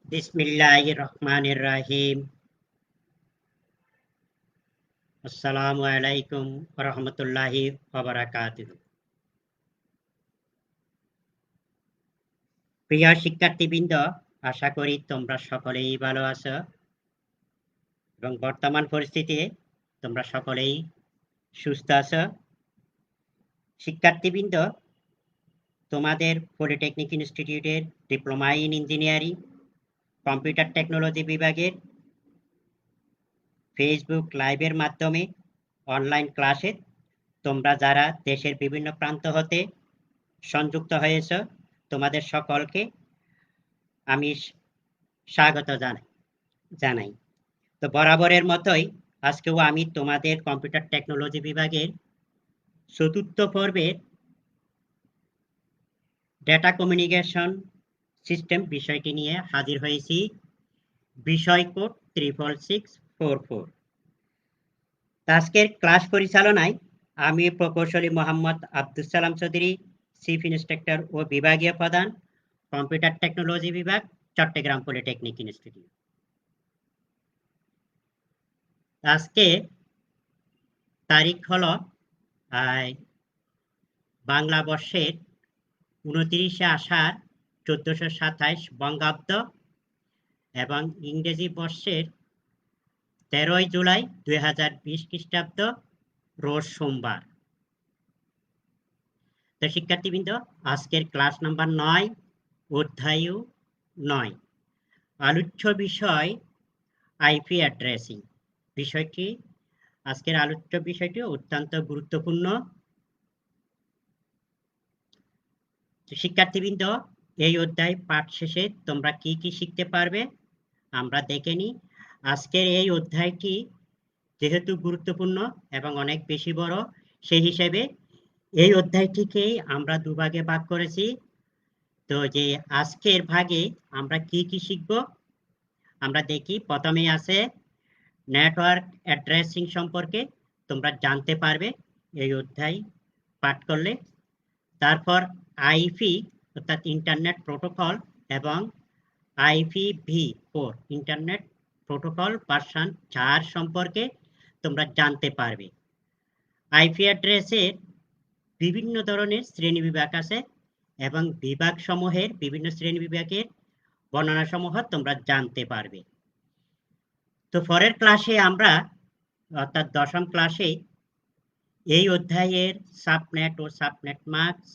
बिस्मिल्लाहिर्रहमानिर्रहीम। अस्सलामु आलैकुम वरहमतुल्लाहि वबरकातुहू। প্রিয় শিক্ষার্থীবৃন্দ, আশা করি তোমরা সকলেই ভালো আছো এবং বর্তমান পরিস্থিতিতে তোমরা সকলেই সুস্থ আছো। শিক্ষার্থীবৃন্দ, তোমাদের পলিটেকনিক ইনস্টিটিউটের diploma in engineering computer technology বিভাগের ফেসবুক লাইভের মাধ্যমে অনলাইন ক্লাসে তোমরা যারা দেশের বিভিন্ন প্রান্ত হতে সংযুক্ত হয়েছ, তোমাদের সকলকে আমি স্বাগত জানাই। তো বরাবরের মতোই আজকেও আমি তোমাদের কম্পিউটার টেকনোলজি বিভাগের চতুর্থ পর্বের ডেটা কমিউনিকেশন সিস্টেম বিষয়টি নিয়ে হাজির হয়েছি। বিষয় কোড 66644। আজকের ক্লাস পরিচালনায় আমি প্রকৌশলী মোহাম্মদ আব্দুল সালাম চৌধুরী, চিফ ইন্সট্রাক্টর ও বিভাগীয় প্রধান, কম্পিউটার টেকনোলজি বিভাগ, চট্টগ্রাম পলিটেকনিক ইনস্টিটিউট। আজকে তারিখ হলো বাংলা বর্ষের 29শে আষাঢ় 1427 বঙ্গাব্দ এবং ইংরেজি বর্ষের 13ই জুলাই 2020 খ্রিস্টাব্দ, রোজ সোমবার। তো শিক্ষার্থীবৃন্দ, আজকের ক্লাস নাম্বার 9, অধ্যায় 9, আলোচ্য বিষয় আইপি অ্যাড্রেসিং। আজকের আলোচ্য বিষয়টি অত্যন্ত গুরুত্বপূর্ণ। শিক্ষার্থীবৃন্দ, এই অধ্যায় পাঠ শেষে তোমরা কি কি শিখতে পারবে আমরা দেখে নিই। আজকের এই অধ্যায়টি যেহেতু গুরুত্বপূর্ণ এবং অনেক বেশি বড়, সেই হিসেবে এই অধ্যায়টিকেই আমরা দুভাগে ভাগ করেছি। তো যে আজকের ভাগে আমরা কি কি শিখব আমরা দেখি। প্রথমেই আছে নেটওয়ার্ক অ্যাড্রেসিং সম্পর্কে তোমরা জানতে পারবে এই অধ্যায় পাঠ করলে। তারপর আইপি অর্থাৎ ইন্টারনেট প্রোটোকল এবং IPv4 ইন্টারনেট প্রোটোকল ভার্সন 4 সম্পর্কে তোমরা জানতে পারবে। আইপি অ্যাড্রেসের বিভিন্ন ধরনের শ্রেণীবিভাগ আছে এবং বিভাগ সমূহের বিভিন্ন শ্রেণীবিভাগের বর্ণনা সমূহ তোমরা জানতে পারবে। তো পরের ক্লাসে আমরা অর্থাৎ 10ম ক্লাসে এই অধ্যায়ের সাবনেট ও সাবনেট মাস্ক,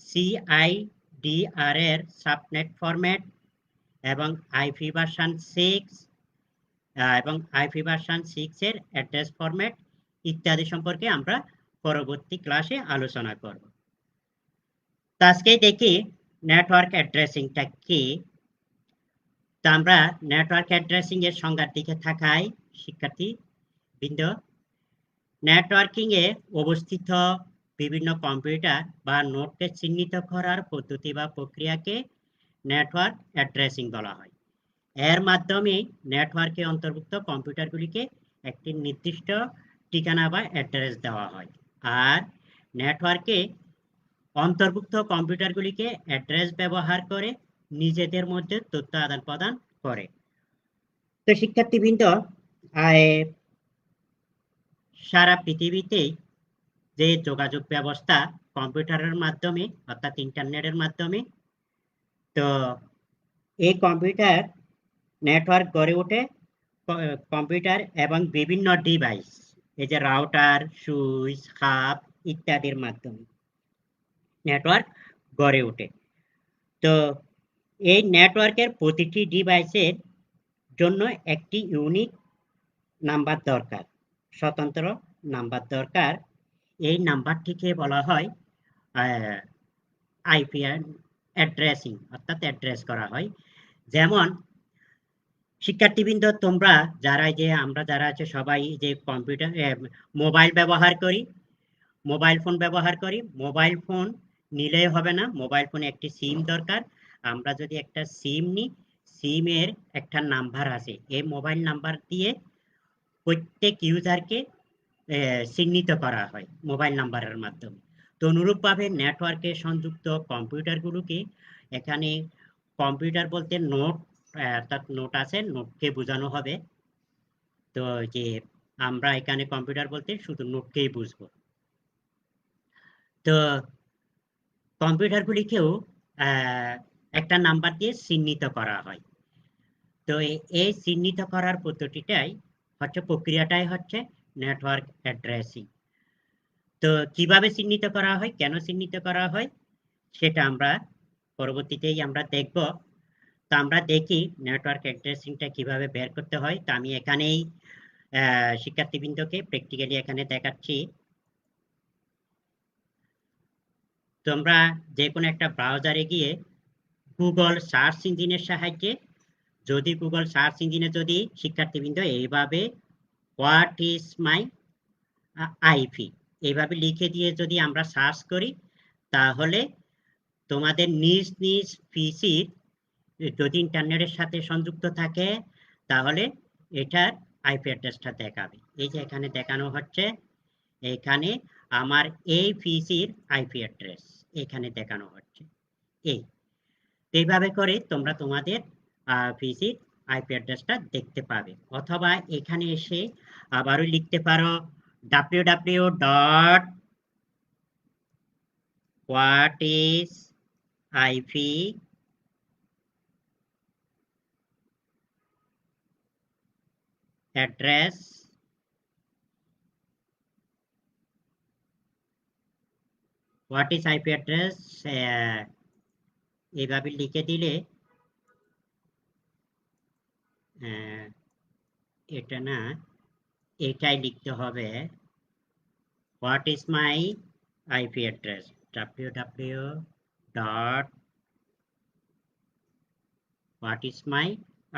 CIDR এর সাবনেট ফরম্যাট এবং আইপি ভার্সন 6 এবং আইপি ভার্সন 6 এর অ্যাড্রেস ফরম্যাট ইত্যাদি সম্পর্কে আমরা পরবর্তী ক্লাসে আলোচনা করব। তো আজকে দেখি নেটওয়ার্ক অ্যাড্রেসিংটা কি। তো আমরা নেটওয়ার্ক অ্যাড্রেসিং এর সংজ্ঞার দিকে তাকাই। শিক্ষার্থীবৃন্দ, নেটওয়ার্কিং এ অবস্থিত বিভিন্ন কম্পিউটার বা নোডকে চিহ্নিত করার পদ্ধতি বা প্রক্রিয়াকে নেটওয়ার্ক অ্যাড্রেসিং বলা হয়। এর মাধ্যমে নেটওয়ার্কে অন্তর্ভুক্ত কম্পিউটারগুলিকে একটি নির্দিষ্ট ঠিকানা বা অ্যাড্রেস দেওয়া হয়, আর নেটওয়ার্কে অন্তর্ভুক্ত কম্পিউটারগুলিকে অ্যাড্রেস ব্যবহার করে নিজেদের মধ্যে তথ্য আদান প্রদান করে। তো শিক্ষার্থীবৃন্দ, সারা পৃথিবীতে যে যোগাযোগ ব্যবস্থা কম্পিউটারের মাধ্যমে অর্থাৎ ইন্টারনেটের মাধ্যমে, তো এই কম্পিউটার নেটওয়ার্ক গড়ে ওঠে কম্পিউটার এবং বিভিন্ন ডিভাইস, এই যে রাউটার, সুইচ, হাব ইত্যাদির মাধ্যমে নেটওয়ার্ক গড়ে ওঠে। তো এই নেটওয়ার্কের প্রতিটি ডিভাইসের জন্য একটি ইউনিক নাম্বার দরকার, স্বতন্ত্র নাম্বার দরকার। এই নাম্বারটিকে বলা হয় আইপি অ্যাড্রেসিং অর্থাৎ অ্যাড্রেস করা হয়। যেমন শিক্ষার্থীবৃন্দ, তোমরা আমরা যারা আছে সবাই যে কম্পিউটার মোবাইল ব্যবহার করি, মোবাইল ফোন ব্যবহার করি। মোবাইল ফোন নিলেই হবে না, মোবাইল ফোনে একটি সিম দরকার। আমরা যদি একটা সিম নিই, সিমের একটা নাম্বার আছে, এই মোবাইল নাম্বার দিয়ে প্রত্যেক ইউজারকে চিহ্নিত করা হয় মোবাইল নাম্বারের মাধ্যমে। তো অনুরূপভাবে নেটওয়ার্কে সংযুক্ত কম্পিউটারগুলোকে, এখানে কম্পিউটার বলতে নোড অর্থাৎ নোট আছে, নোটকে বোঝানো হবে। তো যে আমরা এখানে কম্পিউটার বলতে শুধু নোটকেই বুঝবো। তো কম্পিউটারগুলিকেও একটা নাম্বার দিয়ে চিহ্নিত করা হয়। তো এই চিহ্নিত করার পদ্ধতিটাই হচ্ছে, প্রক্রিয়াটাই হচ্ছে নেটওয়ার্ক অ্যাড্রেসিং। তো কিভাবে চিহ্নিত করা হয়, কেন চিহ্নিত করা হয়, সেটা আমরা পরবর্তীতেই আমরা দেখব। তো আমরা দেখি নেটওয়ার্ক অ্যাড্রেসিংটা কিভাবে বের করতে হয়। তো আমি এখানেই শিক্ষার্থীবৃন্দকে প্র্যাকটিক্যালি এখানে দেখাচ্ছি। তোমরা যে কোনো একটা ব্রাউজারে গিয়ে গুগল সার্চ ইঞ্জিনের সাহায্যে, যদি গুগল সার্চ ইঞ্জিনে যদি শিক্ষার্থীবৃন্দ এইভাবে হোয়াট ইজ মাই আইপি এইভাবে লিখে দিয়ে যদি আমরা সার্চ করি, তাহলে তোমাদের নিজ নিজ পিসির যদি ইন্টারনেটের সাথে সংযুক্ত থাকে, তাহলে এটার আইপি অ্যাড্রেসটা দেখাবে। এই যে এখানে দেখানো হচ্ছে, এখানে আমার এই পিসির আইপি অ্যাড্রেস এখানে দেখানো হচ্ছে। এইভাবে করে তোমরা তোমাদের পিসির আইপি অ্যাড্রেসটা দেখতে পাবে। অথবা এখানে এসে আবারও লিখতে পারো www.what is IP address what is IP address এইভাবে লিখে দিলে এটা না, এটাই লিখতে হবে, what is my IP address, www.what is my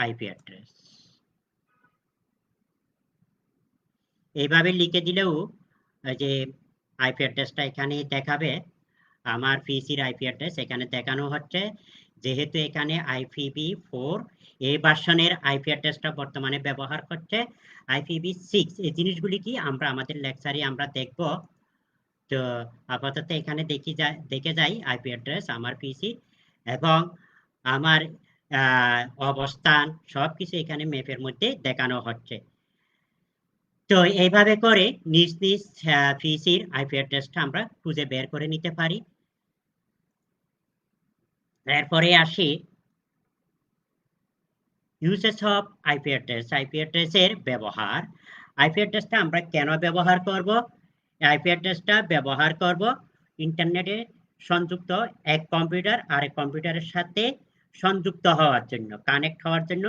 IP address এইভাবে লিখে দিলেও যে আইপি অ্যাড্রেসটা এখানে দেখাবে। আমার পিসির আইপি অ্যাড্রেস এখানে দেখানো হচ্ছে। যেহেতু এখানে IPv4 এই ভার্সনের আইপি অ্যাড্রেসটা বর্তমানে ব্যবহার করছে, IPv6 এই জিনিসগুলি কি আমরা আমাদের লেকচারে আমরা দেখব। তো আপাতত এখানে দেখে যাই আইপি অ্যাড্রেস আমার পিসি এবং আমার অবস্থান সবকিছু এখানে ম্যাপের মধ্যে দেখানো হচ্ছে। তো এইভাবে করে নিজ নিজ পিসির আইপি অ্যাড্রেসটা আমরা খুঁজে বের করে নিতে পারি। এরপরে আসি usage of IP address, IP অ্যাড্রেসের ব্যবহার। আইপি অ্যাড্রেসটা আমরা কেন ব্যবহার করব? আইপি অ্যাড্রেসটা ব্যবহার করব ইন্টারনেটে সংযুক্ত এক কম্পিউটার আরেক কম্পিউটারের সাথে সংযুক্ত হওয়ার জন্য, কানেক্ট হওয়ার জন্য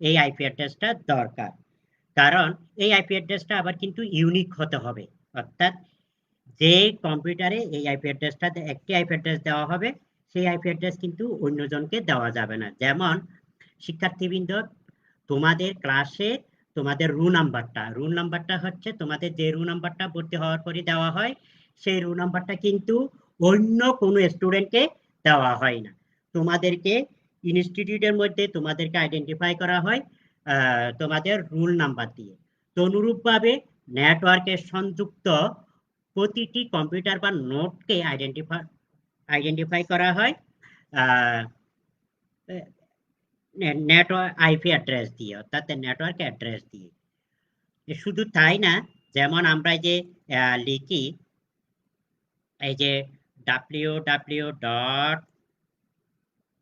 এই আইপি অ্যাড্রেসটা দরকার। কারণ এই আইপি অ্যাড্রেসটা আবার কিন্তু ইউনিক হতে হবে, অর্থাৎ যে কম্পিউটারে এই আইপি অ্যাড্রেসটা একটি আইপি অ্যাড্রেস দেওয়া হবে, সেই আইপি অ্যাড্রেস কিন্তু অন্যজনকে দেওয়া যাবে না। যেমন শিক্ষার্থীবৃন্দ, তোমাদের ক্লাসে তোমাদের রুল নাম্বারটা হচ্ছে তোমাদের যে রুল নাম্বারটা ভর্তি হওয়ার পরে দেওয়া হয়, সেই রুল নাম্বারটা কিন্তু অন্য কোনো স্টুডেন্টকে দেওয়া হয় না। তোমাদেরকে ইনস্টিটিউটের মধ্যে তোমাদেরকে আইডেন্টিফাই করা হয় তোমাদের রুল নাম্বার দিয়ে। তো অনুরূপভাবে নেটওয়ার্কে সংযুক্ত প্রতিটি কম্পিউটার বা নোটকে আইডেন্টিফাই করা হয় নেটওয়ার্ক আইপি অ্যাড্রেস দিয়ে, অর্থাৎ নেটওয়ার্ক অ্যাড্রেস দিয়ে। শুধু তাই না, যেমন আমরা যে লিখি এই যে www ডট,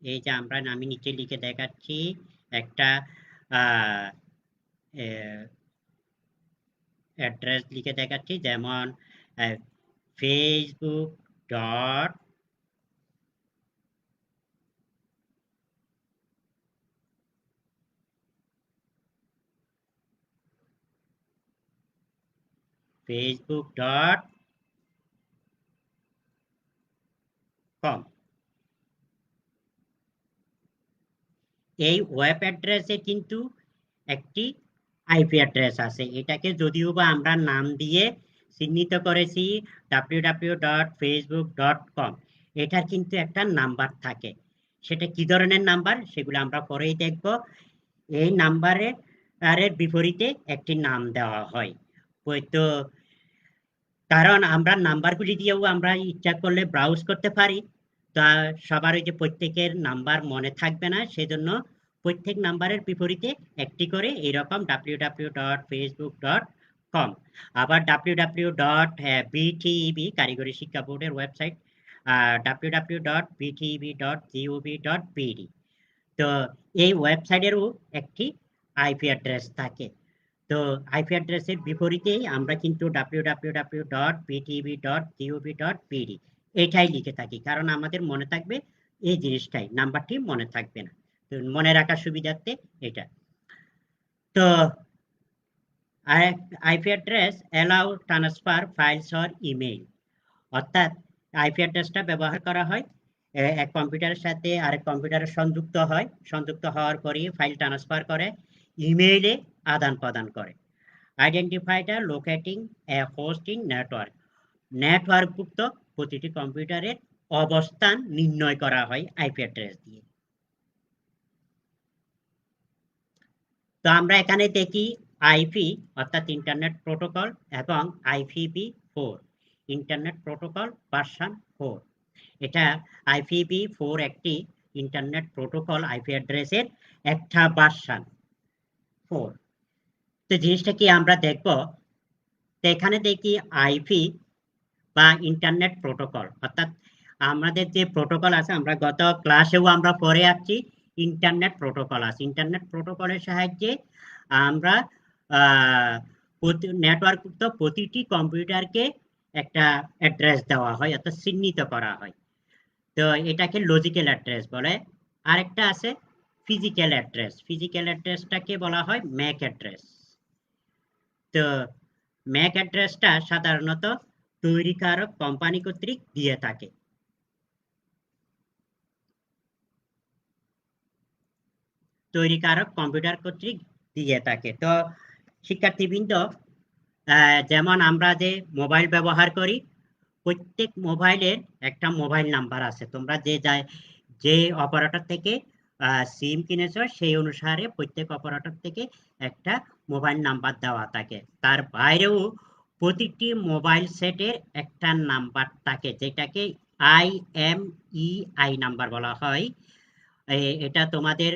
এই যে আমি নিচে লিখে দেখাচ্ছি একটা অ্যাড্রেস লিখে দেখাচ্ছি, যেমন ফেসবুক ডট facebook.com। এই ওয়েব অ্যাড্রেসে কিন্তু একটি আইপি অ্যাড্রেস আছে, এটাকে যদিও বা আমরা নাম দিয়ে চিহ্নিত করেছি www.facebook.com। এটার কিন্তু একটা নাম্বার থাকে, সেটা কি ধরনের নাম্বার সেগুলো আমরা পরেই দেখব। এই নাম্বারের বিপরীতে একটি নাম দেওয়া হয়। তো কারণ আমরা নাম্বারগুলি দিয়েও আমরা ইচ্ছা করলে ব্রাউজ করতে পারি। তা সবার ওই যে প্রত্যেকের নাম্বার মনে থাকবে না, সেজন্য প্রত্যেক নাম্বারের বিপরীতে একটি করে এরকম www.facebook.com, আবার www.bteb কারিগরি শিক্ষা বোর্ডের ওয়েবসাইট www.bteb.gov.bd। তো এই ওয়েবসাইটেরও একটি আইপি অ্যাড্রেস থাকে। তো আইপি অ্যাড্রেসের বিপরীতেই আমরা কিন্তু www.bteb.gov.bd এটাই লিখে থাকি, কারণ আমাদের মনে থাকবে এই জিনিসটাই, নাম্বারটি মনে থাকবে না, তো মনে রাখার সুবিধার্থে এটা। তো IP address allow transfer files or email, অর্থাৎ আইপি অ্যাড্রেসটা ব্যবহার করা হয় এক কম্পিউটারের সাথে আরেক কম্পিউটারে সংযুক্ত হয়, সংযুক্ত হওয়ার পরে ফাইল ট্রান্সফার করে, ইমেইলে আদান প্রদান করে। আইডেন্টিফাইটা locating a host in network, নেটওয়ার্কভুক্ত প্রতিটি কম্পিউটারের অবস্থান নির্ণয় করা হয় আইপি অ্যাড্রেস দিয়ে। তো আমরা এখানে দেখি আইপি অর্থাৎ ইন্টারনেট প্রোটোকল এবং IPv4 ইন্টারনেট প্রোটোকল ভার্সন 4। এটা IPv4 একটি ইন্টারনেট প্রোটোকল আইপি অ্যাড্রেসের একটা ভার্সন 4। তো জিনিসটা কি আমরা দেখব, তো এখানে দেখি আইপি বা ইন্টারনেট প্রোটোকল, অর্থাৎ আমাদের যে প্রোটোকল আছে আমরা গত ক্লাসেও আমরা পড়ে আসছি ইন্টারনেট প্রোটোকল আছে। ইন্টারনেট প্রোটোকলের সাহায্যে আমরা নেটওয়ার্কযুক্ত প্রতিটি কম্পিউটারকে একটা অ্যাড্রেস দেওয়া হয়, অর্থাৎ চিহ্নিত করা হয়। তো এটাকে লজিক্যাল অ্যাড্রেস বলে। আরেকটা আছে ফিজিক্যাল অ্যাড্রেস, ফিজিক্যাল অ্যাড্রেসটাকে বলা হয় ম্যাক অ্যাড্রেস। তো ম্যাক অ্যাড্রেসটা সাধারণত তৈরিকারক কোম্পানি কর্তৃক দিয়ে থাকে। তৈরিকারক কম্পিউটার কর্তৃক দিয়ে থাকে। তো শিক্ষার্থীবৃন্দ, যেমন আমরা যে মোবাইল ব্যবহার করি, প্রত্যেক মোবাইলের একটা মোবাইল নাম্বার আছে। তোমরা যে অপারেটর থেকে সিম কিনেছ সেই অনুসারে প্রত্যেক অপারেটর থেকে একটা মোবাইল নাম্বার দেওয়া থাকে। তার বাইরেও প্রতিটি মোবাইল সেটের একটা নাম্বার থাকে, যেটাকে IMEI নাম্বার বলা হয়। এটা তোমাদের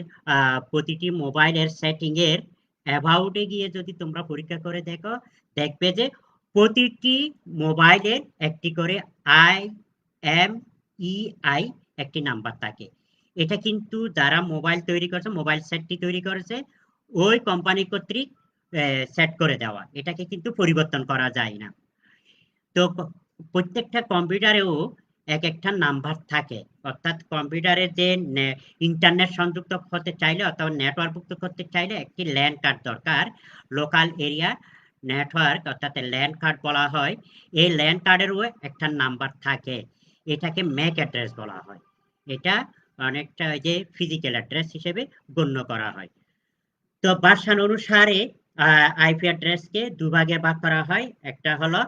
প্রতিটি মোবাইলের সেটিং এর অ্যাবাউটে গিয়ে যদি তোমরা পরীক্ষা করে দেখো, দেখবে যে প্রতিটি মোবাইলের একটি করে IMEI একটি নাম্বার থাকে। এটা কিন্তু যারা মোবাইল তৈরি করেছে, মোবাইল সেটটি তৈরি করেছে, ওই কোম্পানি কর্তৃক সেট করে দেওয়া, এটাকে কিন্তু পরিবর্তন করা যায় না। তো প্রত্যেকটা কম্পিউটারেও এক একটা নাম্বার থাকে, অর্থাৎ কম্পিউটারের যে ইন্টারনেট সংযুক্ত করতে চাইলে অথবা নেটওয়ার্কযুক্ত করতে চাইলে একটি ল্যান কার্ড দরকার, লোকাল এরিয়া নেটওয়ার্ক অর্থাৎ ল্যান কার্ড বলা হয়। এই ল্যান কার্ডেরও একটা নাম্বার থাকে, এটাকে ম্যাক অ্যাড্রেস বলা হয়। এটা অনেকটা যে ফিজিক্যাল অ্যাড্রেস হিসেবে গণ্য করা হয়। তো ভার্সন অনুসারে আইপি অ্যাড্রেসকে দুভাগে ভাগ করা হয়। একটা হলো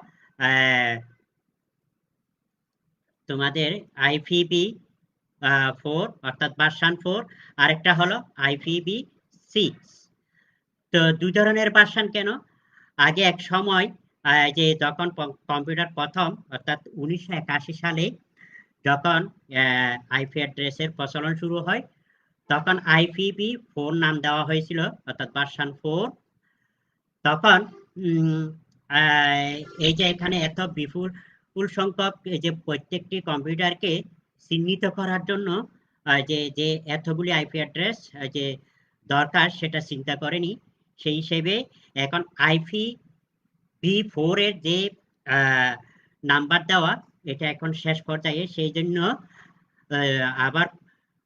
তোমাদের IPv4 অর্থাৎ ভার্সন 4, আরেকটা হলো IPv6। তো দুই ধরনের ভার্সন কেন? আগে এক সময় যে যখন কম্পিউটার প্রথম অর্থাৎ 1981 সালে যখন আইপি অ্যাড্রেসের প্রচলন শুরু হয়, তখন IPv4 নাম দেওয়া হয়েছিল অর্থাৎ ভার্সন 4। তখন এই যে এখানে এত বিপুল সংখ্যক যে প্রত্যেকটি কম্পিউটারকে চিহ্নিত করার জন্য যে এতগুলি আইপি অ্যাড্রেস যে দরকার সেটা চিন্তা করেনি। সেই হিসেবে এখন IPv4 এর যে নাম্বার দেওয়া এটা এখন শেষ পর্যায়ে, সেই জন্য আবার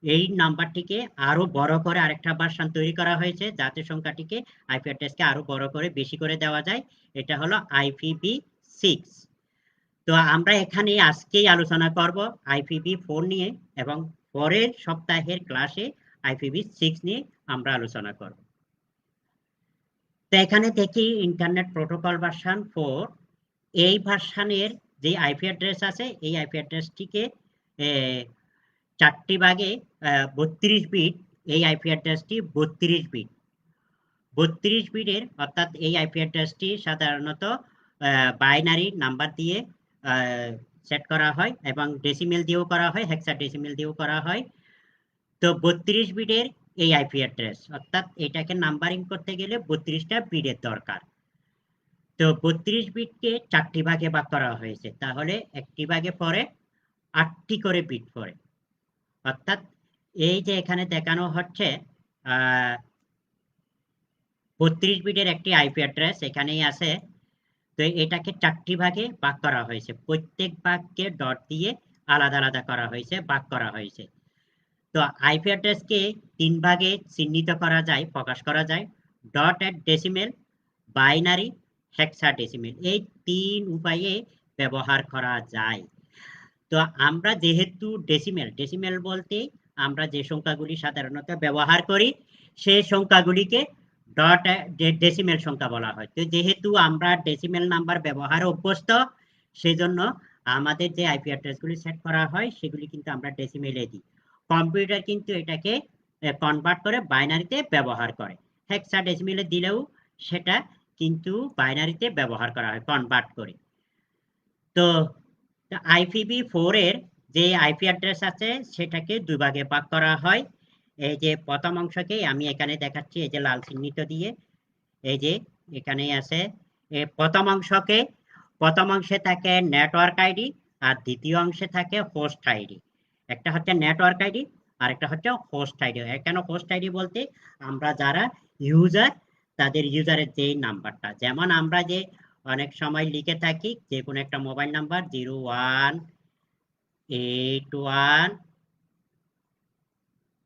এই নাম্বারটিকে আরো বড় করে আরেকটা ভার্সন তৈরি করা হয়েছে, যাতে সংখ্যাটিকে আইপি অ্যাড্রেসকে আরো বড় করে বেশি করে দেওয়া যায়। এটা হলো IPv6। তো আমরা এখানে আজকেই আলোচনা করব IPv4 নিয়ে, এবং পরের সপ্তাহের ক্লাসে IPv6 নিয়ে আমরা আলোচনা করব। তো এখানে দেখি ইন্টারনেট প্রোটোকল ভার্সন 4। এই ভার্সনের যে আইপি অ্যাড্রেস আছে, এই আইপি অ্যাড্রেসটিকে 4টি ভাগে 32 বিট। এই আইপি অ্যাড্রেসটি 32 বিট। 32 বিটের অর্থাৎ এই আইপি অ্যাড্রেসটি সাধারণত বাইনারি নাম্বার দিয়ে সেট করা হয় এবং ডেসিমেল দিয়েও করা হয়, হেক্সাডেসিমেল দিয়েও করা হয়। তো 32 বিটের এই আইপি অ্যাড্রেস, অর্থাৎ এটাকে নাম্বারিং করতে গেলে 32টা বিটের দরকার। তো 32 বিটকে 4টি ভাগে ভাগ করা হয়েছে, তাহলে একটি ভাগে পড়ে 8টি করে বিট পড়ে। অর্থাৎ এই যে এখানে দেখানো হচ্ছে 32 বিটের একটি আইপি অ্যাড্রেস এখানেই আছে। তো এটাকে 4টি ভাগে ভাগ করা হয়েছে, প্রত্যেক ভাগকে ডট দিয়ে আলাদা আলাদা করা হয়েছে, ভাগ করা হয়েছে। তো আইপি অ্যাড্রেসকে 3 ভাগে চিহ্নিত করা যায়, প্রকাশ করা যায়: ডট এট ডেসিমেল, বাইনারি, হেক্সাডেসিমেল। এই 3 উপায়ে ব্যবহার করা যায়। তো আমরা যেহেতু ডেসিমেল বলতে আমরা যে সংখ্যাগুলি সাধারণত ব্যবহার করি সেই সংখ্যাগুলিকে ডট ডেসিমেল সংখ্যা বলা হয়। তো যেহেতু আমরা ডেসিমেল নাম্বার ব্যবহারে অভ্যস্ত, সেজন্য আমাদের যে আইপি অ্যাড্রেসগুলি সেট করা হয় সেগুলি কিন্তু আমরা ডেসিমেলে দিই। কম্পিউটার কিন্তু এটাকে কনভার্ট করে বাইনারিতে ব্যবহার করে। হেক্সাডেসিমেলে দিলেও সেটা কিন্তু বাইনারিতে ব্যবহার করা হয় কনভার্ট করে। তো IPv4 এর যে আইপি অ্যাড্রেস আছে সেটাকে 2 ভাগে ভাগ করা হয়। এই যে প্রথম অংশকে আমি এখানে দেখাচ্ছি, এই যে লাল চিহ্নিত দিয়ে, এই যে এখানেই আছে। প্রথম অংশে থাকে নেটওয়ার্ক আইডি আর দ্বিতীয় অংশে থাকে হোস্ট আইডি। একটা হচ্ছে নেটওয়ার্ক আইডি আর একটা হচ্ছে হোস্ট আইডি। কেন হোস্ট আইডি বলতে, আমরা যারা ইউজার তাদের ইউজারের যে নাম্বারটা, যেমন আমরা যে অনেক সময় লিখে থাকি যে কোনো একটা মোবাইল নাম্বার 0181,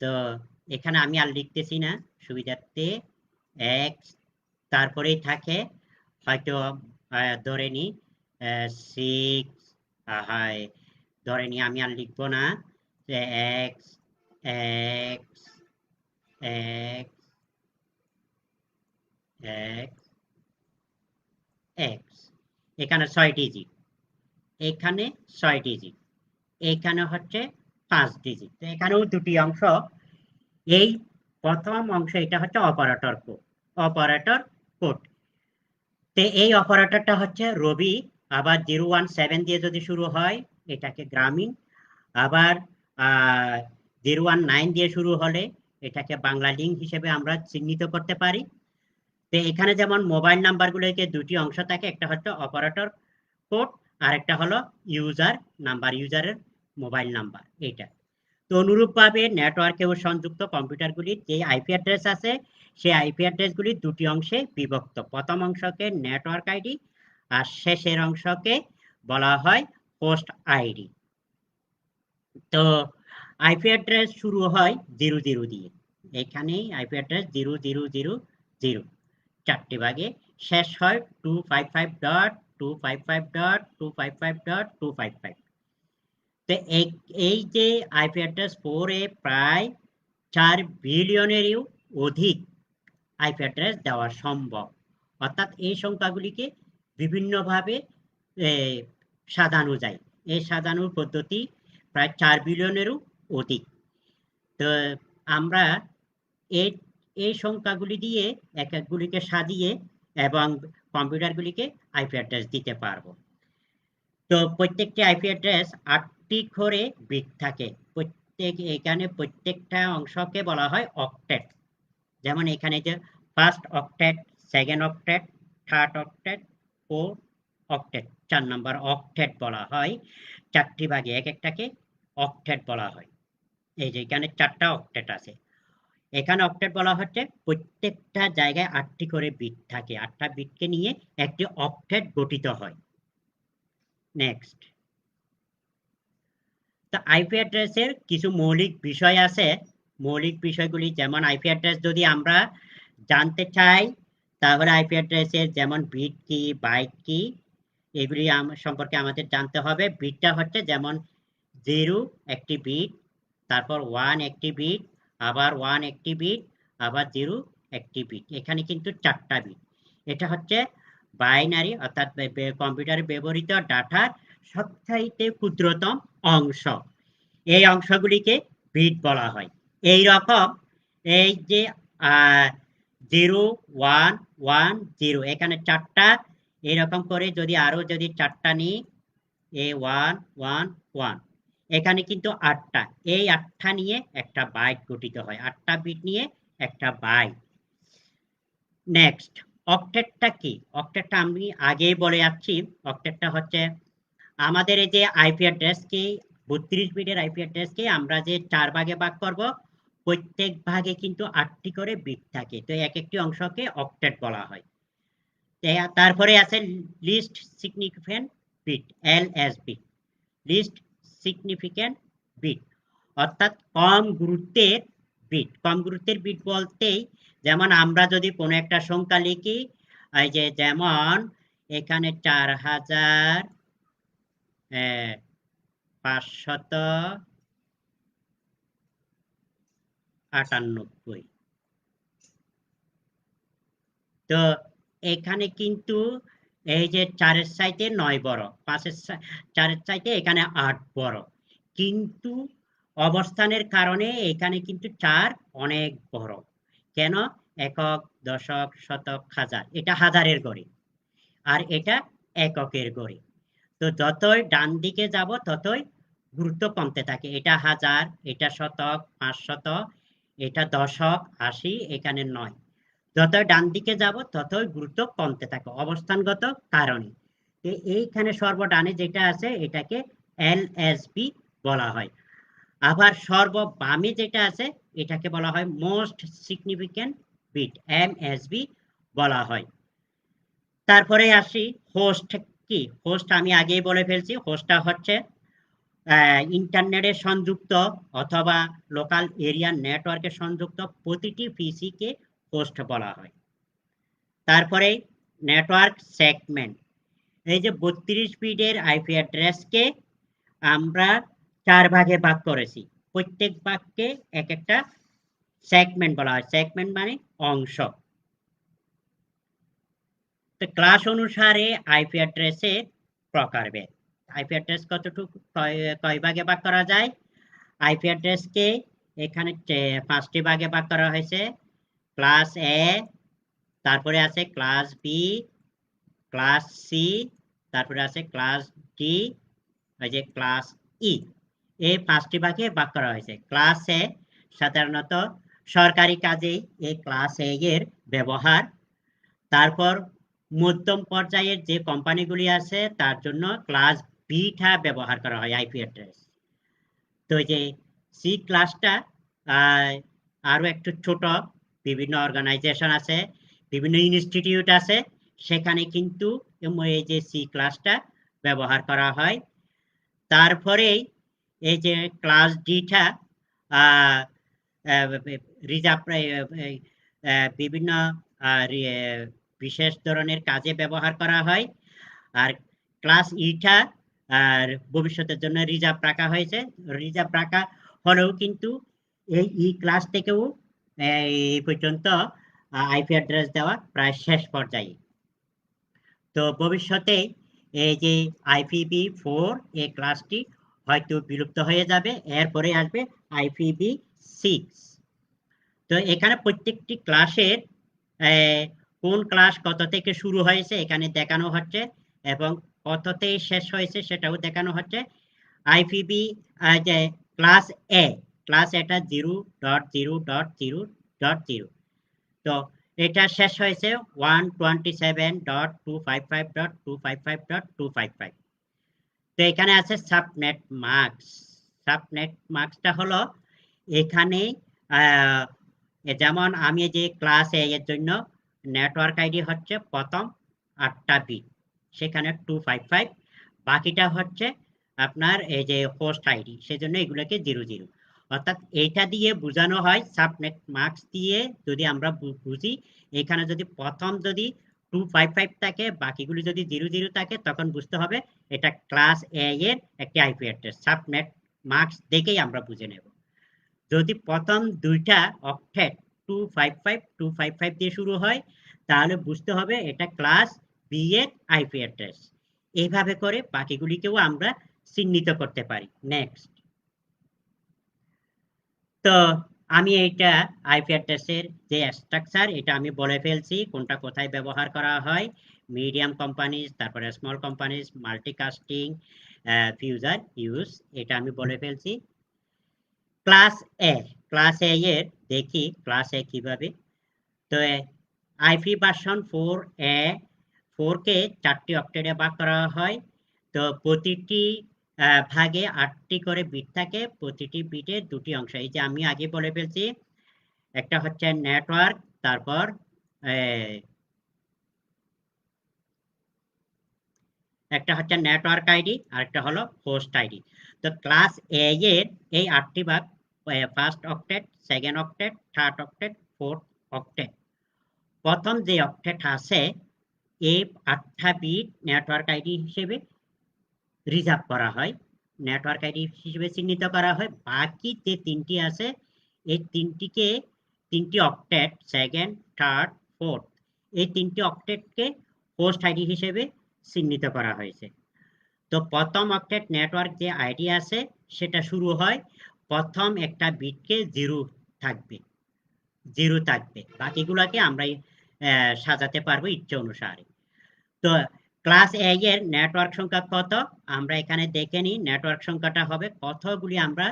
তো এখানে আমি আর লিখতেছি না সুবিধার্থে, এক্স তারপরেই থাকে হয়তো ধরে নি 6, হয় ধরে নি, আমি আর লিখবো না যে x x x x x, এখানে 6 ডিজিট, এখানে 6 ডিজিট, এখানে হচ্ছে 5 ডিজিট। তো এখানেও দুটি অংশ। এই প্রথম অংশ এটা হচ্ছে অপারেটর কোড। তো এই অপারেটরটা হচ্ছে রবি, আবার 017 দিয়ে যদি শুরু হয় এটাকে গ্রামীণ, আবার 019 দিয়ে শুরু হলে এটাকে বাংলা লিঙ্ক হিসেবে আমরা চিহ্নিত করতে পারি। তো এখানে যেমন মোবাইল নাম্বারগুলোকে দুটি অংশ থাকে, একটা হচ্ছে অপারেটর কোড আর একটা হলো ইউজার নাম্বার, ইউজারের মোবাইল নাম্বার এটা। তো অনুরূপভাবে নেটওয়ার্কেও সংযুক্ত কম্পিউটারগুলির যে আইপি অ্যাড্রেস আছে সেই আইপি অ্যাড্রেসগুলি দুটি অংশে বিভক্ত। প্রথম অংশকে নেটওয়ার্ক আইডি আর শেষের অংশকে বলা হয় হোস্ট আইডি। তো আইপি অ্যাড্রেস শুরু হয় 00 দিয়ে, এখানেই আইপি অ্যাড্রেস 0000 4টি ভাগে, শেষ হয় 255.255.255.255। তো এই যে আইপি অ্যাড্রেস 4 এ প্রায় 4 বিলিয়নেরও অধিক আইপি অ্যাড্রেস দেওয়া সম্ভব। অর্থাৎ এই সংখ্যাগুলিকে বিভিন্নভাবে সাজানো যায়। এই সাজানোর পদ্ধতি প্রায় 4 বিলিয়নেরও অধিক। তো আমরা এই সংখ্যাগুলি দিয়ে এক একগুলিকে সাজিয়ে এবং কম্পিউটারগুলিকে আইপি অ্যাড্রেস দিতে পারবো। তো প্রত্যেকটি আইপি অ্যাড্রেস 8টি করে বিট থাকে। এখানে প্রত্যেকটা অংশকে বলা হয় অক্টেট। যেমন এখানে যে first octet, second octet, third octet, fourth octet, 4 নম্বর অক্টেট বলা হয়। 4টি ভাগে এক একটাকে অক্টেট বলা হয়। এই যে এখানে 4টা অক্টেট আছে। এখানে অক্টেট বলা হচ্ছে প্রত্যেকটা জায়গায় 8টি করে বিট থাকে, 8টা বিটকে নিয়ে একটি অক্টেট গঠিত হয়। নেক্সট, তো আইপি অ্যাড্রেসের কিছু মৌলিক বিষয় আছে। মৌলিক বিষয়গুলি যেমন আইপি অ্যাড্রেস যদি আমরা জানতে চাই তাহলে আইপি অ্যাড্রেসের যেমন বিট কি, বাইট কি, এগুলি সম্পর্কে আমাদের জানতে হবে। বিটটা হচ্ছে যেমন 0 একটি বিট, তারপর 1 একটি বিট, আবার 1 একটি বিট, আবার 0 একটি বিট। এখানে কিন্তু 4টা বিট। এটা হচ্ছে বাইনারি অর্থাৎ কম্পিউটারে ব্যবহৃত ডাটার সবচাইতে ক্ষুদ্রতম অংশ। এই অংশগুলিকে বিট বলা হয়। এই রকম এই যে 0 1 1 0, এখানে 4টা, এরকম করে যদি আরো যদি 4টা নিই, A1 1 1, এখানে কিন্তু 8টা, এই 8টা নিয়ে একটা বাইট গঠিত হয়, 8টা বিট নিয়ে একটা বাইট। নেক্সট, অক্টেটটা কি? অক্টেটটা আমি আগেই বলে যাচ্ছি। অক্টেটটা হচ্ছে আমাদের এই যে আইপি অ্যাড্রেসকে, 32 বিটের আইপি অ্যাড্রেসকে আমরা যে 4 ভাগে ভাগ করব, প্রত্যেক ভাগে কিন্তু 8টি করে বিট থাকে, তো এক একটি অংশকে অক্টেট বলা হয়। তারপরে আছে least significant bit, LSB, least significant bit, অর্থাৎ কম গুরুত্বের বিট। কম গুরুত্বের বিট বলতেই যেমন আমরা যদি কোনো একটা সংখ্যা লিখি, এই যে যেমন এখানে 4598, তো এখানে কিন্তু এই যে 4-এর চাইতে 9 বড়, 4-এর চাইতে এখানে 8 বড়, কিন্তু অবস্থানের কারণে এখানে কিন্তু 4 অনেক বড়। কেন? একক, দশক, শতক, হাজার, এটা হাজারের ঘড়ি, আর এটা এককের ঘড়ি। তো যতই ডান দিকে যাব ততই গুরুত্ব কমতে থাকে। এটা হাজার, এটা শতক, 500, এটা দশক, 80, এখানে 9। যতই ডান দিকে যাব ততই গুরুত্ব কমতে থাকে অবস্থানগত কারণে। এইখানে সর্বডানে যেটা আছে এটাকে এলএসবি বলা হয়। আবার সর্ববামে যেটা আছে এটাকে বলা হয় মোস্ট সিগনিফিক্যান্ট বিট, এমএসবি বলা হয়। তারপরে আসি হোস্ট কি? হোস্ট আমি আগেই বলে ফেলছি, হোস্টটা হচ্ছে ইন্টারনেটে সংযুক্ত অথবা লোকাল এরিয়া নেটওয়ার্কে সংযুক্ত প্রতিটি পিসিকে হোস্ট বলা হয়। তারপরে নেটওয়ার্ক সেগমেন্ট, এই যে 32 বিটের আইপি অ্যাড্রেসকে আমরা 4 ভাগে ভাগ করেছি, প্রত্যেক ভাগকে এক একটা সেগমেন্ট বলা হয়। সেগমেন্ট মানে অংশ। তো ক্লাস অনুসারে আইপি অ্যাড্রেসের প্রকারভেদ। আইপি অ্যাড্রেস কতটুকু কয় ভাগে ভাগ করা যায়? আইপি অ্যাড্রেসকে এখানে 5টি ভাগে ভাগ করা হয়েছে। ক্লাস এ, তারপরে আছে ক্লাস বি, ক্লাস সি, তারপরে আছে ক্লাস ডি, এই যে ক্লাস ই। এই 5টি ভাগে ভাগ করা হয়েছে। ক্লাস এ সাধারণত সরকারি কাজেই এই ক্লাস এ এর ব্যবহার। তারপর মধ্যম পর্যায়ের যে কোম্পানিগুলি আছে তার জন্য ক্লাস বিটা ব্যবহার করা হয় আইপি অ্যাড্রেস। তো যে সি ক্লাসটা আরো একটু ছোট, বিভিন্ন অর্গানাইজেশন আছে, বিভিন্ন ইনস্টিটিউট আছে, সেখানে কিন্তু এই যে সি ক্লাসটা ব্যবহার করা হয়। তারপরেই এই যে ক্লাস ডিটা রিজার্ভ, বিভিন্ন বিশেষ ধরনের কাজে ব্যবহার করা হয়। আর ক্লাস ইটা আর ভবিষ্যতের জন্য রিজার্ভ রাখা হয়েছে। রিজার্ভ রাখা হলেও কিন্তু এই ই ক্লাস থেকেও এই পর্যন্ত আইপি অ্যাড্রেস দেওয়া প্রায় শেষ পর্যায়ে। তো ভবিষ্যতে এই যে IPv4 এই ক্লাসটি হয়তো বিলুপ্ত হয়ে যাবে, এরপরে আসবে IPv6। তো এখানে প্রত্যেকটি ক্লাসের কোন ক্লাস কত থেকে শুরু হয়েছে এখানে দেখানো হচ্ছে, এবং কততে শেষ হয়েছে সেটাও দেখানো হচ্ছে। আইপিভি যে ক্লাস এ, ক্লাস এটা 0.0.0.0, তো এটা শেষ হয়েছে 127.255.255.255। তো এখানে আছে সাবনেট মাস্ক। সাবনেট মাস্কটা হলো এখানে যেমন আমি যে ক্লাস এ এর জন্য নেটওয়ার্ক আইডি হচ্ছে প্রথম 8টা বিট, সেখানে 255, বাকিটা হচ্ছে আপনার এই যে হোস্ট আইডি, সেজন্য এগুলোকে 00। অর্থাৎ এইটা দিয়ে বোঝানো হয়, সাবনেট মাস্ক দিয়ে যদি আমরা বুঝি, এখানে যদি প্রথম যদি 255 থাকে, বাকিগুলি যদি 00 থাকে, তখন বুঝতে হবে এটা ক্লাস এ এর একটি আইপি অ্যাড্রেস। সাবনেট মাস্ক দেখেই আমরা বুঝে নেব। যদি প্রথম দুইটা অক্টেট 255 দিয়ে শুরু হয়, তাহলে বুঝতে হবে এটা ক্লাস বি এর আইপি অ্যাড্রেস। এইভাবে করে বাকিগুলিকেও আমরা চিহ্নিত করতে পারি। নেক্সট, তো আমি এইটা আইপি অ্যাড্রেসের যে স্ট্রাকচার এটা আমি বলে ফেলছি, কোনটা কোথায় ব্যবহার করা হয়। মিডিয়াম কোম্পানিজ, তারপরে স্মল কোম্পানিজ, মাল্টিকাস্টিং, ফিউজার ইউজ, এটা আমি বলে ফেলছি। ক্লাস এ, ক্লাস এ এর দেখি ক্লাস এ কিভাবে। তো আইপি ভার্সন 4 এ 4কে 4টি অক্টেটে ভাগ করা হয়। তো প্রতিটি ভাগে 8টি করে বিট থাকে, প্রতিটি বিটে 2টি অংশ। এই যে আমি আগে বলে ফেলছি, একটা হচ্ছে নেটওয়ার্ক, তারপর একটা হচ্ছে নেটওয়ার্ক আইডি আর একটা হলো হোস্ট আইডি। তো ক্লাস এ এর এই 8টি ভাগ, first octet, second octet, third octet, fourth octet. প্রথম যে অক্টেট আছে এই 8টা বিট নেটওয়ার্ক আইডি হিসেবে রিজার্ভ করা হয়, নেটওয়ার্ক আইডি হিসেবে চিহ্নিত করা হয়। বাকি যে 3টি আছে এই 3টি অক্টেট, সেকেন্ড, থার্ড, ফোর্থ, এই 3টি অক্টেটকে হোস্ট আইডি হিসেবে চিহ্নিত করা হয়েছে। তো প্রথম অক্টেট নেটওয়ার্ক যে আইডি আছে সেটা শুরু হয়, প্রথম একটা বিটকে 0 থাকবে, 0 থাকবে, বাকিগুলোকে আমরা সাজাতে পারবো ইচ্ছে অনুসারে। তো ক্লাস এ এর নেটওয়ার্ক সংখ্যা কত আমরা এখানে দেখে নিই। নেটওয়ার্ক সংখ্যাটা হবে কতগুলি আমরা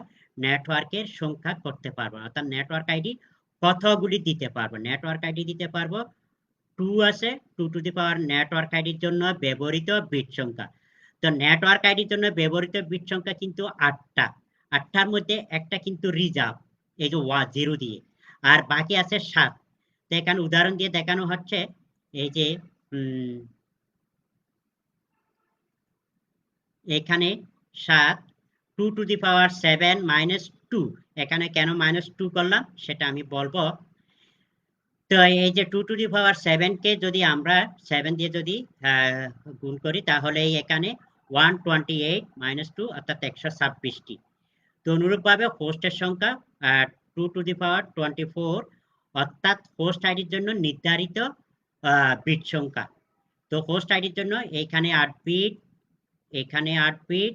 নেটওয়ার্কের সংখ্যা করতে পারবো, অর্থাৎ নেটওয়ার্ক আইডি কতগুলি দিতে পারবো। নেটওয়ার্ক আইডি দিতে পারবো 2 আছে, 2 টু দি পাওয়ার নেটওয়ার্ক আইডির জন্য ব্যবহৃত বিট সংখ্যা। তো নেটওয়ার্ক আইডির জন্য ব্যবহৃত বিট সংখ্যা কিন্তু 8টা, 8টার মধ্যে একটা কিন্তু রিজার্ভ, এই যে 0 দিয়ে, আর বাকি আছে 7। তো এখানে উদাহরণ দিয়ে দেখানো হচ্ছে, এই যে এখানে 7, 2 টু দি পাওয়ার 7 মাইনাস 2। এখানে কেন মাইনাস 2 করলাম সেটা আমি বলবো। তো এই যে 2 টু দি পাওয়ার 7 কে যদি আমরা 7 দিয়ে যদি গুণ করি তাহলে এখানে 128 মাইনাস 2 অর্থাৎ 126টি। তো অনুরূপভাবে হোস্টের সংখ্যা 2 টু দি পাওয়ার 24, অর্থাৎ হোস্ট আইডির জন্য নির্ধারিত বিট সংখ্যা। তো হোস্ট আইডির জন্য এখানে 8 বিট, এখানে 8 বিট,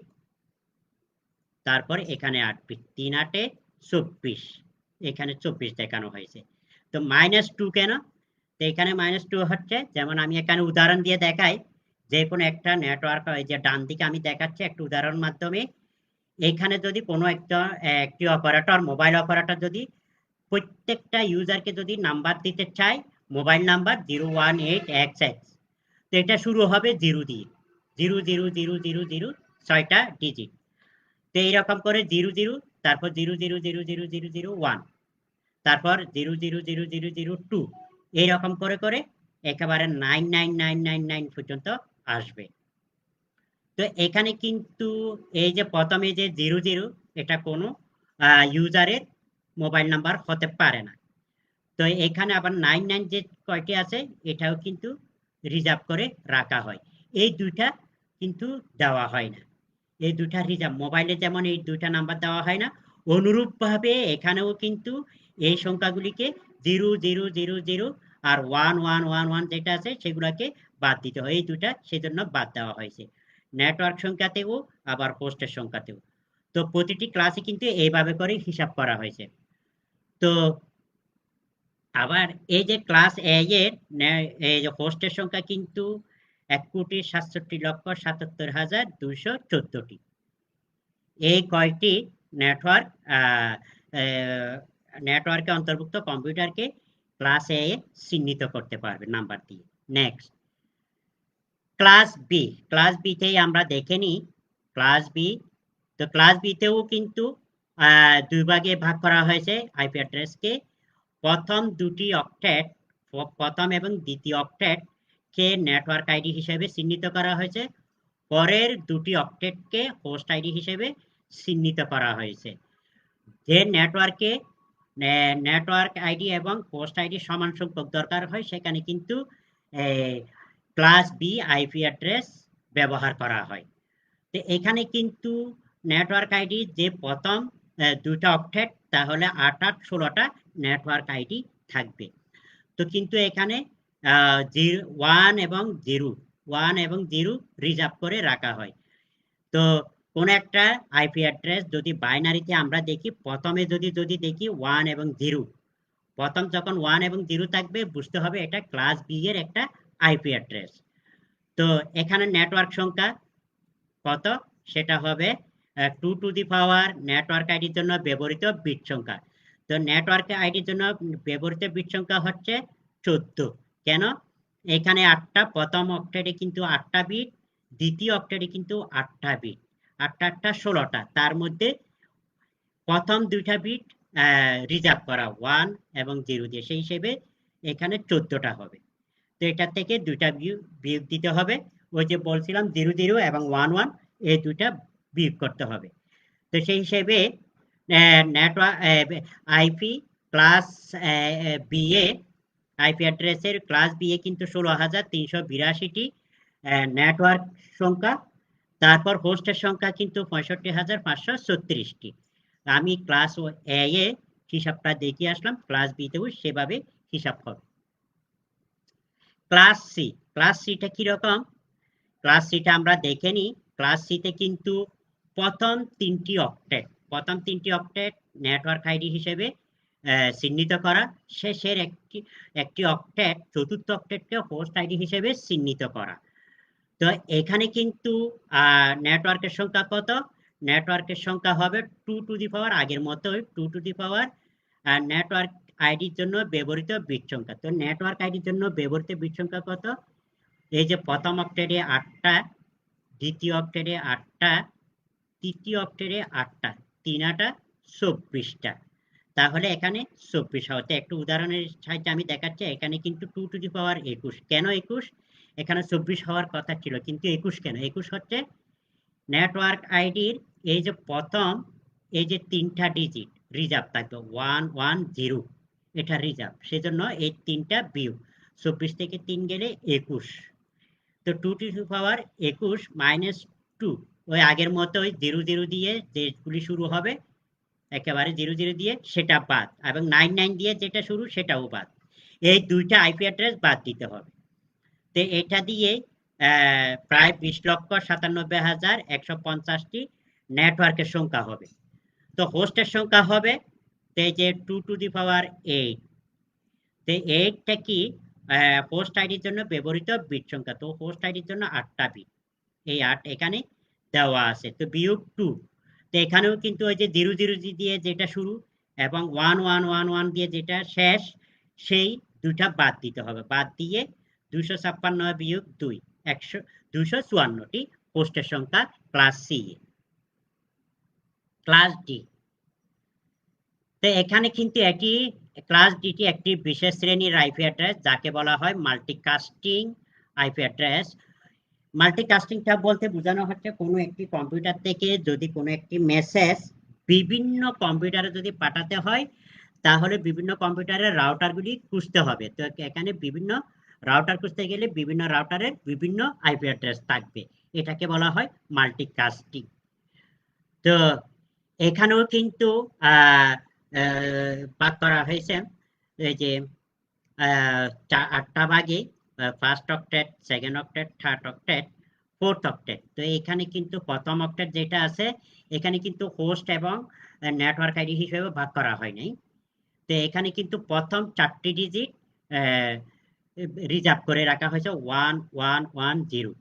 তারপর এখানে 8 বিট, 3 8 24, এখানে 24 দেখানো হয়েছে। তো -2 কেন? তো এখানে -2 হচ্ছে, যেমন আমি এখানে উদাহরণ দিয়ে দেখাই, যে কোনো একটা নেটওয়ার্ক, এই যে ডান দিকে আমি দেখাচ্ছি একটা উদাহরণ মাধ্যমে। এখানে যদি কোনো একটি অপারেটর, মোবাইল অপারেটর যদি প্রত্যেকটা ইউজারকে যদি নাম্বার দিতে চায়, মোবাইল নাম্বার 018XX, তো এটা শুরু হবে 0 দিয়ে, 00000, 6টা ডিজিট। তো এইরকম করে 00, তারপর 0000001, তারপর 0000002, এইরকম করে করে একেবারে 99999 পর্যন্ত আসবে। তো এখানে কিন্তু এই যে প্রথমে যে 00, এটা কোনো ইউজারের মোবাইল নাম্বার হতে পারে না। তো এখানে আবার 99 যে কয়টি আছে এটাও কিন্তু রিজার্ভ করে রাখা হয়, এই দুইটা কিন্তু দেওয়া হয় না। এই দুইটা রিজার্ভ, মোবাইলে যেমন এই দুইটা নাম্বার দেওয়া হয় না, অনুরূপভাবে এখানেও কিন্তু এই সংখ্যাগুলিকে 0000 আর 1111 যেটা আছে সেগুলোকে বাদ দিতে হয়, এই দুইটা সেজন্য বাদ দেওয়া হয়েছে, নেটওয়ার্ক সংখ্যাতেও আবার হোস্টের সংখ্যাতেও। তো প্রতিটি ক্লাসে কিন্তু এইভাবে করে হিসাব করা হয়েছে। তো আবার এই যে ক্লাস এ এর এই যে হোস্টের সংখ্যা কিন্তু 1,67,77,214টি। এই কয়টি নেটওয়ার্ক নেটওয়ার্কে অন্তর্ভুক্ত কম্পিউটারকে ক্লাস এ চিহ্নিত করতে পারবে নাম্বার দিয়ে। নেক্সট ক্লাস বি, ক্লাস বিতেই আমরা দেখে নিই ক্লাস বি। তো ক্লাস বিতেও কিন্তু 2 ভাগে ভাগ করা হয়েছে আইপি অ্যাড্রেসকে। প্রথম দুটি অক্টেট, প্রথম এবং দ্বিতীয় অক্টেট কে নেটওয়ার্ক আইডি হিসেবে চিহ্নিত করা হয়েছে, পরের দুটি অক্টেটকে হোস্ট আইডি হিসেবে চিহ্নিত করা হয়েছে। যে নেটওয়ার্কে নেটওয়ার্ক আইডি এবং হোস্ট আইডি সমান সংখ্যক দরকার হয় সেখানে কিন্তু ক্লাস বি আইপি অ্যাড্রেস ব্যবহার করা হয়। তো এখানে কিন্তু নেটওয়ার্ক আইডি যে প্রথম দুটা অক্টেট, তাহলে 8 8 16টা নেটওয়ার্ক আইডি থাকবে। তো কিন্তু এখানে 1 এবং 0 রিজার্ভ করে রাখা হয়। তো কোন একটা আইপি অ্যাড্রেস যদি বাইনারিতে আমরা দেখি, প্রথমে যদি দেখি 1 এবং 0, প্রথম যখন 1 এবং 0 থাকবে বুঝতে হবে এটা ক্লাস বি এর একটা আইপি অ্যাড্রেস। তো এখানে নেটওয়ার্ক সংখ্যা কত? সেটা হবে 2 টু দি পাওয়ার নেটওয়ার্ক আইডির জন্য ব্যবহৃত বিট সংখ্যা। তো নেটওয়ার্ক আইডির জন্য ব্যবহৃত বিট সংখ্যা হচ্ছে 14। কেন? এখানে 8টা, প্রথম অক্টেটে কিন্তু 8টা বিট, দ্বিতীয় অক্টেটে কিন্তু 8টা বিট, 8টা 8টা 16টা, তার মধ্যে প্রথম 2টা বিট রিজার্ভ করা 1 এবং 0 দিয়ে, সেই হিসেবে এখানে 14টা হবে। তো এটা থেকে 2টা বিয়োগ দিতে হবে, ওই যে বলছিলাম 0 0 এবং 1 1, এই 2টা বিয়োগ করতে হবে। তো সেই হিসেবে network IP class B A, IP অ্যাড্রেসের ক্লাস বিএ কিন্তু 16,382টি নেটওয়ার্ক সংখ্যা, তারপর হোস্টের সংখ্যা কিন্তু 65,536টি। আমি ক্লাস এ হিসাবটা দেখিয়ে আসলাম, ক্লাস বিতেও সেভাবে হিসাব হবে। ক্লাস সি, ক্লাস সিটা কিরকম? ক্লাস সিটা আমরা দেখে নিই। ক্লাস সিতে কিন্তু প্রথম 3টি অক্টেট নেটওয়ার্ক আইডি হিসেবে চিহ্নিত করা, শেষের একটি অক্টেট, চতুর্থ অক্টেটকে হোস্ট আইডি হিসেবে চিহ্নিত করা। তো এখানে কিন্তু নেটওয়ার্কের সংখ্যা কত? নেটওয়ার্কের সংখ্যা হবে 2 টু দি পাওয়ার, আগের মতোই 2 টু দি পাওয়ার নেটওয়ার্ক আইডির জন্য ব্যবহৃত বিট সংখ্যা। তো নেটওয়ার্ক আইডির জন্য ব্যবহৃত বিট সংখ্যা কত? এই যে প্রথম অক্টেটে 8টা, দ্বিতীয় অক্টেটে 8টা, তৃতীয় অক্টেটে 8টা, 3 8 24টা। তাহলে এখানে 24 হতে, একটু উদাহরণের সাহায্যে আমি দেখাচ্ছি। এখানে কিন্তু 2 টু দি পাওয়ার 21। কেন 21? এখানে 24 হওয়ার কথা ছিল, কিন্তু 21 কেন? 21 হচ্ছে নেটওয়ার্ক আইডির এই যে প্রথম এই যে 3টা ডিজিট রিজার্ভ থাকবে, 1 1 0, এটা রিজার্ভ, সেজন্য এই 3টা বিয়োগ, 24 থেকে 3 গেলে 21। তো 2 টু দি পাওয়ার 21 মাইনাস 2, ওই আগের মতোই 0 0 দিয়ে যেগুলি শুরু হবে একেবারে 0 0 দিয়ে সেটা বাদ, এবং 9 9 দিয়ে যেটা শুরু সেটাও বাদ। এই 2টা আইপি অ্যাড্রেস বাদ দিতে হবে। তো এটা দিয়ে প্রায় 20,97,150টি নেটওয়ার্কের সংখ্যা হবে। তো হোস্টের সংখ্যা হবে এই যে 2 টু দি পাওয়ার 8। তো 8টা কি হোস্ট আইডির জন্য ব্যবহৃত বিট সংখ্যা। তো হোস্ট আইডির জন্য 8টা বিট, এই 8 এখানে দেওয়া আছে। তো বিয়োগ 2, তো এখানেও কিন্তু ওই যে 0 0 দিয়ে যেটা শুরু এবং 1 1 1 1 দিয়ে যেটা শেষ, সেই 2টা বাদ দিতে হবে। বাদ দিয়ে 256 বিয়োগ 2, 254টি হোস্টের সংখ্যা ক্লাস সি। ক্লাস ডি, তো এখানে কিন্তু এটি ক্লাস ডিটি একটি বিশেষ শ্রেণীর আইপি অ্যাড্রেস, যাকে বলা হয় মাল্টিকাস্টিং আইপি অ্যাড্রেস। মাল্টিকাস্টিংটা বলতে বোঝানো হচ্ছে কোনো একটি কম্পিউটার থেকে যদি কোনো একটি মেসেজ বিভিন্ন কম্পিউটারে যদি পাঠাতে হয়, তাহলে বিভিন্ন কম্পিউটারের রাউটারগুলি খুঁজতে হবে। তো এখানে বিভিন্ন রাউটার খুঁজতে গেলে বিভিন্ন রাউটারের বিভিন্ন আইপি অ্যাড্রেস থাকবে, এটাকে বলা হয় মাল্টিকাস্টিং। তো এখানেও কিন্তু ভাগ করা হয়েছে এই যে 8টা ভাগে, first octet, second octet, third octet, fourth octet. তো এখানে কিন্তু প্রথম অক্টেট যেটা আছে, এখানে কিন্তু হোস্ট এবং নেটওয়ার্ক আইডি হিসেবে ভাগ করা হয় নাই। তো এখানে কিন্তু প্রথম 4টি ডিজিট রিজার্ভ করে রাখা হয়েছে 1 1 1 0।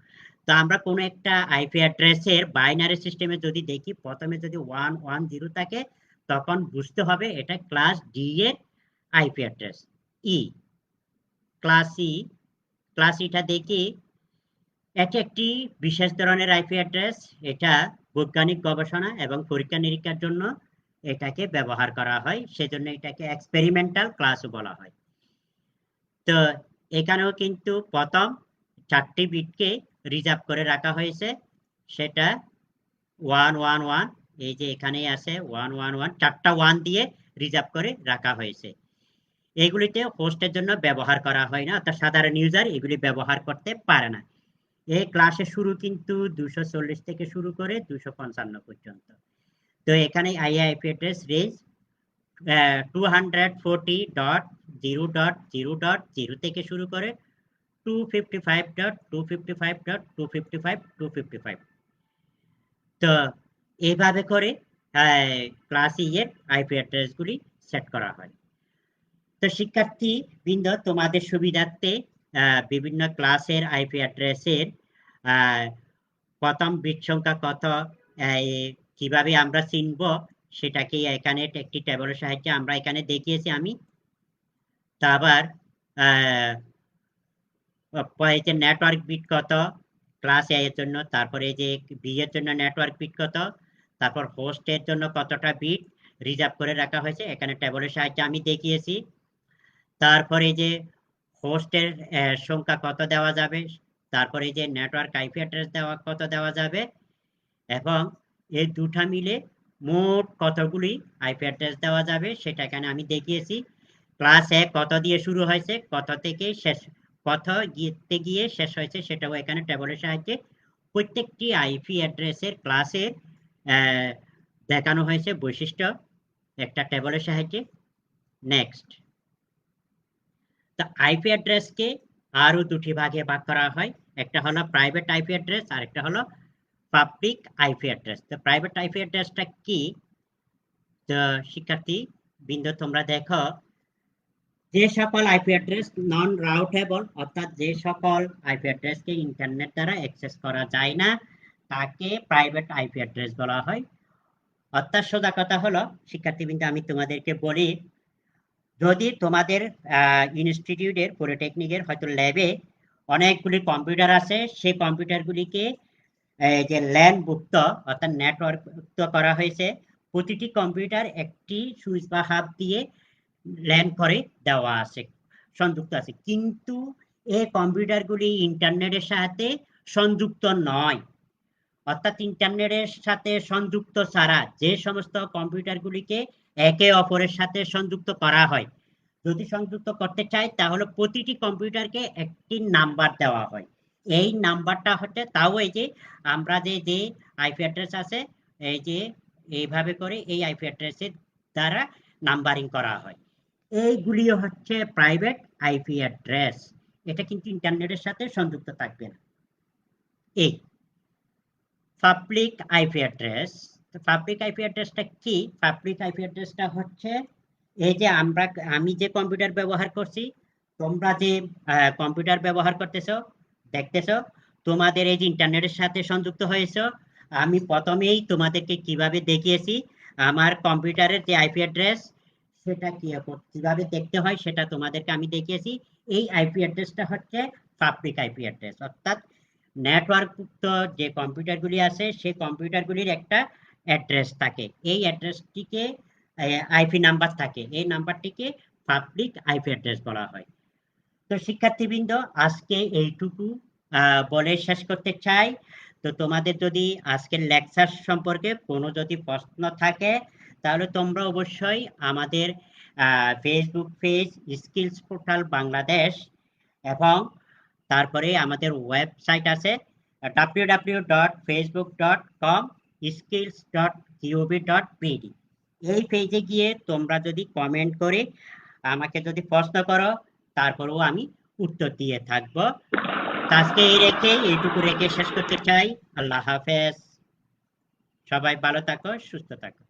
তো আমরা কোনো একটা আইপি অ্যাড্রেসের বাইনারি সিস্টেমে যদি দেখি, প্রথমে যদি 1 1 0 থাকে, তখন বুঝতে হবে এটা ক্লাস ডি এর আইপি অ্যাড্রেস। ই, ক্লাস ই, ক্লাস ইটা দেখি, এটি একটি বিশেষ ধরনের আইপি অ্যাড্রেস। এটা বৈজ্ঞানিক গবেষণা এবং পরীক্ষা নিরীক্ষার জন্য এটাকে ব্যবহার করা হয়, সেজন্য এটাকে এক্সপেরিমেন্টাল ক্লাসও বলা হয়। তো এখানেও কিন্তু প্রথম 4টি বিটকে রিজার্ভ করে রাখা হয়েছে, সেটা 1 1 1, এই যে এখানেই আছে 1 1 1, 4টা 1 দিয়ে রিজার্ভ করে রাখা হয়েছে। এগুলিতে হোস্টের জন্য ব্যবহার করা হয় না, অর্থাৎ সাধারণ ইউজার এগুলি ব্যবহার করতে পারে না। এই ক্লাসের শুরু কিন্তু 240 থেকে শুরু করে 255 পর্যন্ত। তো এখানে আইপি অ্যাড্রেস রেঞ্জ 240.0.0.0 থেকে শুরু করে 255.255.255.255। তো এইভাবে করে ক্লাস ই এর আইপি অ্যাড্রেসগুলি সেট করা হয়। তো শিক্ষার্থী বৃন্দ, তোমাদের সুবিধার্থে বিভিন্ন ক্লাসের আইপি অ্যাড্রেসের প্রথম বিট সংখ্যা কত, কিভাবে আমরা চিনব সেটাকে এখানে একটি টেবিলের সাহায্যে আমরা এখানে দেখিয়েছি আমি। তা আবার নেটওয়ার্ক বিট কত ক্লাস এ এর জন্য, তারপরে যে বি এর জন্য নেটওয়ার্ক বিট কত, তারপর হোস্টের জন্য কতটা বিট রিজার্ভ করে রাখা হয়েছে এখানে টেবিলের সাহায্যে আমি দেখিয়েছি। তারপরে যে হোস্টের সংখ্যা কত দেওয়া যাবে, তারপরে যে নেটওয়ার্ক আইপি অ্যাড্রেস কত দেওয়া যাবে, এবং এই দুটা মিলে মোট কতগুলি আইপি অ্যাড্রেস দেওয়া যাবে সেটা এখানে আমি দেখিয়েছি। ক্লাস এ কত দিয়ে শুরু হয়েছে, কত থেকে শেষ, কত গিয়ে শেষ হয়েছে সেটাও এখানে টেবিলের সাহায্যে প্রত্যেকটি আইপি অ্যাড্রেসের ক্লাসের দেখানো হয়েছে বৈশিষ্ট্য একটা টেবিলের সাহায্যে। নেক্সট, তো আইপি অ্যাড্রেসকে আরো দুটি ভাগে ভাগ করা হয়, একটা হলো প্রাইভেট আইপি অ্যাড্রেস আর একটা হলো পাবলিক আইপি অ্যাড্রেস। তো প্রাইভেট আইপি অ্যাড্রেসটা কি? তো শিক্ষার্থী বিন্দু তোমরা দেখো, যে সকল আইপি অ্যাড্রেস নন রাউটেবল, অর্থাৎ যে সকল আইপি অ্যাড্রেসকে ইন্টারনেট দ্বারা অ্যাক্সেস করা যায় না তাকে প্রাইভেট আইপি অ্যাড্রেস বলা হয়। অর্থাৎ সোজা কথা হলো শিক্ষার্থীবৃন্দ, আমি তোমাদেরকে বলি, যদি তোমাদের ইনস্টিটিউটের পলিটেকনিকের হয়তো ল্যাবে অনেকগুলি কম্পিউটার আছে, সেই কম্পিউটারগুলিকে যে ল্যান মুক্ত অর্থাৎ নেটওয়ার্ক মুক্ত করা হয়েছে, প্রতিটি কম্পিউটার একটি সুইচ বা হাব দিয়ে ল্যান করে দেওয়া আছে, সংযুক্ত আছে, কিন্তু এই কম্পিউটারগুলি ইন্টারনেটের সাথে সংযুক্ত নয়। অর্থাৎ ইন্টারনেটের সাথে সংযুক্ত ছাড়া যে সমস্ত কম্পিউটারগুলিকে একে অপরের সাথে সংযুক্ত করা হয়, যদি সংযুক্ত করতে চাই তাহলে প্রতিটি কম্পিউটারকে একটি নাম্বার দেওয়া হয়। এই নাম্বারটা হচ্ছে, তাও এই যে আমরা যে আইপি অ্যাড্রেস আছে, এই যে এইভাবে করে এই আইপি অ্যাড্রেসের দ্বারা নাম্বারিং করা হয়। এইগুলি হচ্ছে প্রাইভেট আইপি অ্যাড্রেস, এটা কিন্তু ইন্টারনেটের সাথে সংযুক্ত থাকবে না। এই public IP address, public IP অ্যাড্রেসটা কি? পাবলিক আইপি অ্যাড্রেসটা হচ্ছে এই যে আমি যে কম্পিউটার ব্যবহার করছি, তোমরা যে কম্পিউটার ব্যবহার করতেছো দেখতেছো, তোমাদের এই যে ইন্টারনেটের সাথে সংযুক্ত হয়েছে, আমি প্রথমেই তোমাদেরকে কিভাবে দেখিয়েছি আমার কম্পিউটারের যে আইপি অ্যাড্রেস সেটা কিভাবে দেখতে হয় সেটা তোমাদেরকে আমি দেখিয়েছি। এই আইপি অ্যাড্রেসটা হচ্ছে পাবলিক আইপি অ্যাড্রেস, অর্থাৎ নেটওয়ার্কযুক্ত যে কম্পিউটারগুলি আছে সেই কম্পিউটারগুলির একটা অ্যাড্রেস থাকে, এই অ্যাড্রেসটিকে আইপি নাম্বার থাকে, এই নাম্বারটিকে পাবলিক আইপি অ্যাড্রেস বলা হয়। তো শিক্ষার্থীবৃন্দ, আজকে এইটুকু বলে শেষ করতে চাই। তো তোমাদের যদি আজকের লেকচার সম্পর্কে কোনো যদি প্রশ্ন থাকে তাহলে তোমরা অবশ্যই আমাদের Facebook page skills portal Bangladesh এবং তারপরে আমাদের ওয়েবসাইট আছে www.facebook.com/skills.gov.pd, এই পেজে গিয়ে তোমরা যদি কমেন্ট করে আমাকে যদি প্রশ্ন করো তারপরেও আমি উত্তর দিয়ে থাকবো। আজকে এইটুকু রেখে শেষ করতে চাই। আল্লাহ হাফেজ, সবাই ভালো থাকো, সুস্থ থাকো।